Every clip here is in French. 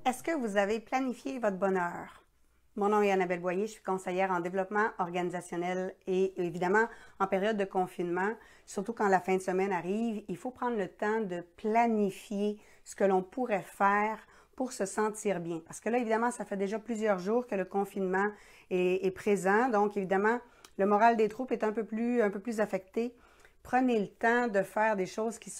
Est-ce que vous avez planifié votre bonheur? Mon nom est Annabelle Boyer, je suis conseillère en développement organisationnel et évidemment en période de confinement, surtout quand la fin de semaine arrive, il faut prendre le temps de planifier ce que l'on pourrait faire pour se sentir bien. Parce que là, évidemment, ça fait déjà plusieurs jours que le confinement est présent, donc évidemment, le moral des troupes est un peu plus affecté. Prenez le temps de faire des choses qui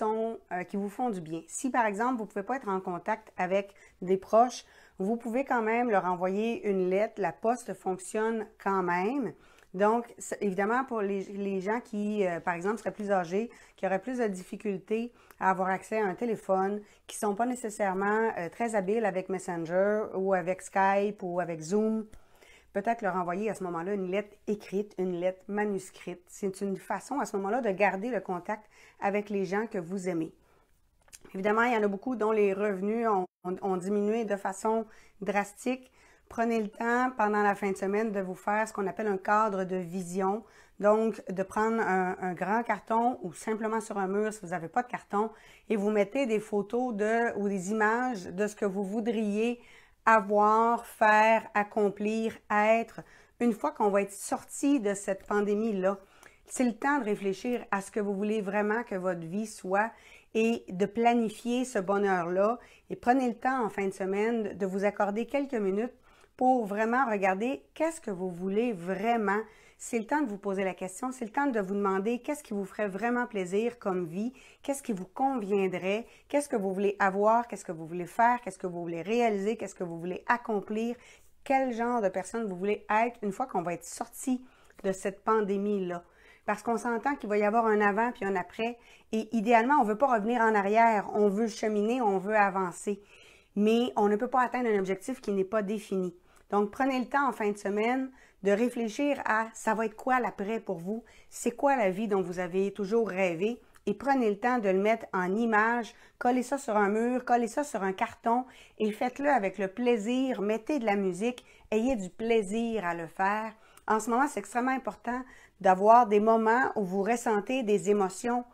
vous font du bien. Si, par exemple, vous ne pouvez pas être en contact avec des proches, vous pouvez quand même leur envoyer une lettre. La poste fonctionne quand même. Donc, évidemment, pour les gens qui, par exemple, seraient plus âgés, qui auraient plus de difficultés à avoir accès à un téléphone, qui ne sont pas nécessairement très habiles avec Messenger ou avec Skype ou avec Zoom, peut-être leur envoyer à ce moment-là une lettre écrite, une lettre manuscrite. C'est une façon à ce moment-là de garder le contact avec les gens que vous aimez. Évidemment, il y en a beaucoup dont les revenus ont diminué de façon drastique. Prenez le temps pendant la fin de semaine de vous faire ce qu'on appelle un cadre de vision. Donc, de prendre un grand carton ou simplement sur un mur si vous n'avez pas de carton et vous mettez des photos ou des images de ce que vous voudriez avoir, faire, accomplir, être, une fois qu'on va être sorti de cette pandémie-là. C'est le temps de réfléchir à ce que vous voulez vraiment que votre vie soit et de planifier ce bonheur-là. Et prenez le temps en fin de semaine de vous accorder quelques minutes pour vraiment regarder qu'est-ce que vous voulez vraiment. C'est le temps de vous poser la question, c'est le temps de vous demander qu'est-ce qui vous ferait vraiment plaisir comme vie, qu'est-ce qui vous conviendrait, qu'est-ce que vous voulez avoir, qu'est-ce que vous voulez faire, qu'est-ce que vous voulez réaliser, qu'est-ce que vous voulez accomplir, quel genre de personne vous voulez être une fois qu'on va être sorti de cette pandémie-là. Parce qu'on s'entend qu'il va y avoir un avant puis un après et idéalement, on ne veut pas revenir en arrière, on veut cheminer, on veut avancer, mais on ne peut pas atteindre un objectif qui n'est pas défini. Donc, prenez le temps en fin de semaine de réfléchir à ça va être quoi l'après pour vous, c'est quoi la vie dont vous avez toujours rêvé et prenez le temps de le mettre en image, collez ça sur un mur, collez ça sur un carton et faites-le avec le plaisir, mettez de la musique, ayez du plaisir à le faire. En ce moment, c'est extrêmement important d'avoir des moments où vous ressentez des émotions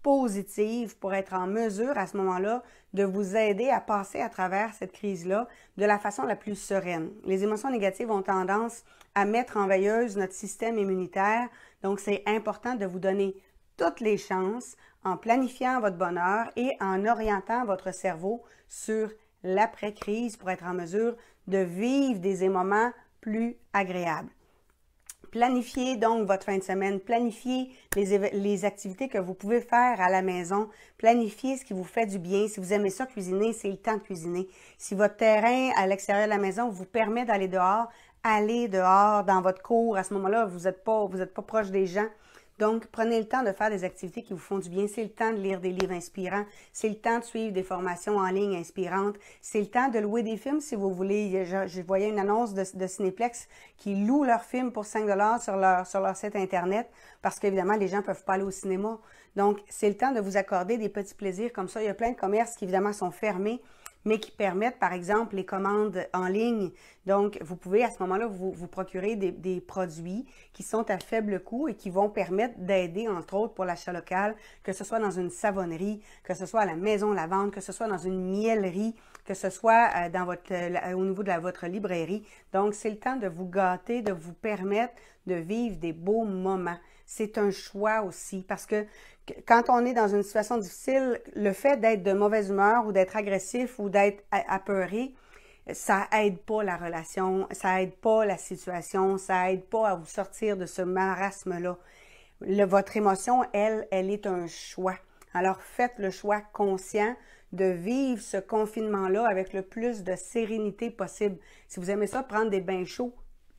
positives pour être en mesure à ce moment-là de vous aider à passer à travers cette crise-là de la façon la plus sereine. Les émotions négatives ont tendance à mettre en veilleuse notre système immunitaire, donc c'est important de vous donner toutes les chances en planifiant votre bonheur et en orientant votre cerveau sur l'après-crise pour être en mesure de vivre des moments plus agréables. Planifiez donc votre fin de semaine, planifiez les activités que vous pouvez faire à la maison, planifiez ce qui vous fait du bien. Si vous aimez ça cuisiner, c'est le temps de cuisiner. Si votre terrain à l'extérieur de la maison vous permet d'aller dehors, allez dehors dans votre cour. À ce moment-là, vous n'êtes pas proche des gens. Donc, prenez le temps de faire des activités qui vous font du bien. C'est le temps de lire des livres inspirants. C'est le temps de suivre des formations en ligne inspirantes. C'est le temps de louer des films si vous voulez. Je voyais une annonce de Cinéplex qui loue leurs films pour 5 $ sur leur site Internet parce qu'évidemment, les gens ne peuvent pas aller au cinéma. Donc, c'est le temps de vous accorder des petits plaisirs comme ça. Il y a plein de commerces qui, évidemment, sont fermés, mais qui permettent, par exemple, les commandes en ligne. Donc, vous pouvez à ce moment-là vous procurer des produits qui sont à faible coût et qui vont permettre d'aider, entre autres, pour l'achat local, que ce soit dans une savonnerie, que ce soit à la maison Lavande, que ce soit dans une mielerie, que ce soit au niveau de votre librairie. Donc, c'est le temps de vous gâter, de vous permettre de vivre des beaux moments. C'est un choix aussi parce que quand on est dans une situation difficile, le fait d'être de mauvaise humeur ou d'être agressif ou d'être apeuré, ça aide pas la relation, ça aide pas la situation, ça aide pas à vous sortir de ce marasme-là. Votre émotion, elle est un choix. Alors faites le choix conscient de vivre ce confinement-là avec le plus de sérénité possible. Si vous aimez ça, prendre des bains chauds,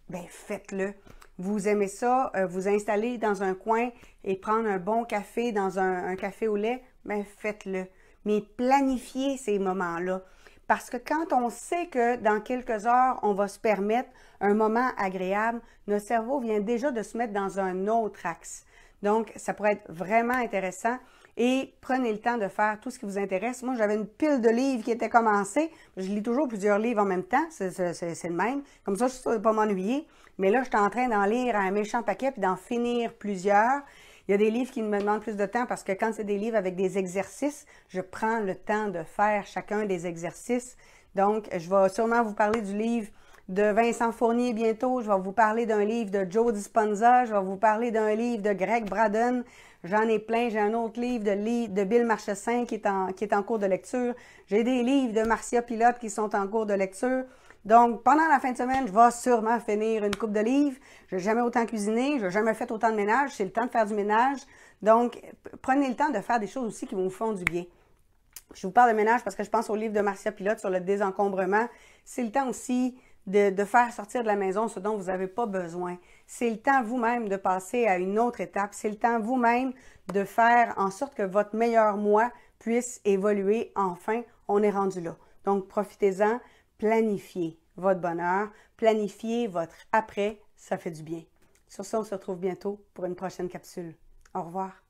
bien faites-le. Vous aimez ça, vous installer dans un coin et prendre un bon café dans un café au lait, bien faites-le. Mais planifiez ces moments-là. Parce que quand on sait que dans quelques heures, on va se permettre un moment agréable, notre cerveau vient déjà de se mettre dans un autre axe. Donc, ça pourrait être vraiment intéressant. Et prenez le temps de faire tout ce qui vous intéresse. Moi, j'avais une pile de livres qui était commencée. Je lis toujours plusieurs livres en même temps. C'est le même. Comme ça, je ne vais pas m'ennuyer. Mais là, je suis en train d'en lire un méchant paquet puis d'en finir plusieurs. Il y a des livres qui me demandent plus de temps parce que quand c'est des livres avec des exercices, je prends le temps de faire chacun des exercices. Donc, je vais sûrement vous parler du livre de Vincent Fournier bientôt. Je vais vous parler d'un livre de Joe Dispenza. Je vais vous parler d'un livre de Greg Braden. J'en ai plein. J'ai un autre livre de Bill Marchessin qui est en cours de lecture. J'ai des livres de Marcia Pilote qui sont en cours de lecture. Donc, pendant la fin de semaine, je vais sûrement finir une coupe de livres. Je n'ai jamais autant cuisiné. Je n'ai jamais fait autant de ménage. C'est le temps de faire du ménage. Donc, prenez le temps de faire des choses aussi qui vous font du bien. Je vous parle de ménage parce que je pense au livre de Marcia Pilote sur le désencombrement. C'est le temps aussi de faire sortir de la maison ce dont vous n'avez pas besoin. C'est le temps vous-même de passer à une autre étape. C'est le temps vous-même de faire en sorte que votre meilleur moi puisse évoluer. Enfin, on est rendu là. Donc, profitez-en, planifiez votre bonheur, planifiez votre après, ça fait du bien. Sur ça, on se retrouve bientôt pour une prochaine capsule. Au revoir.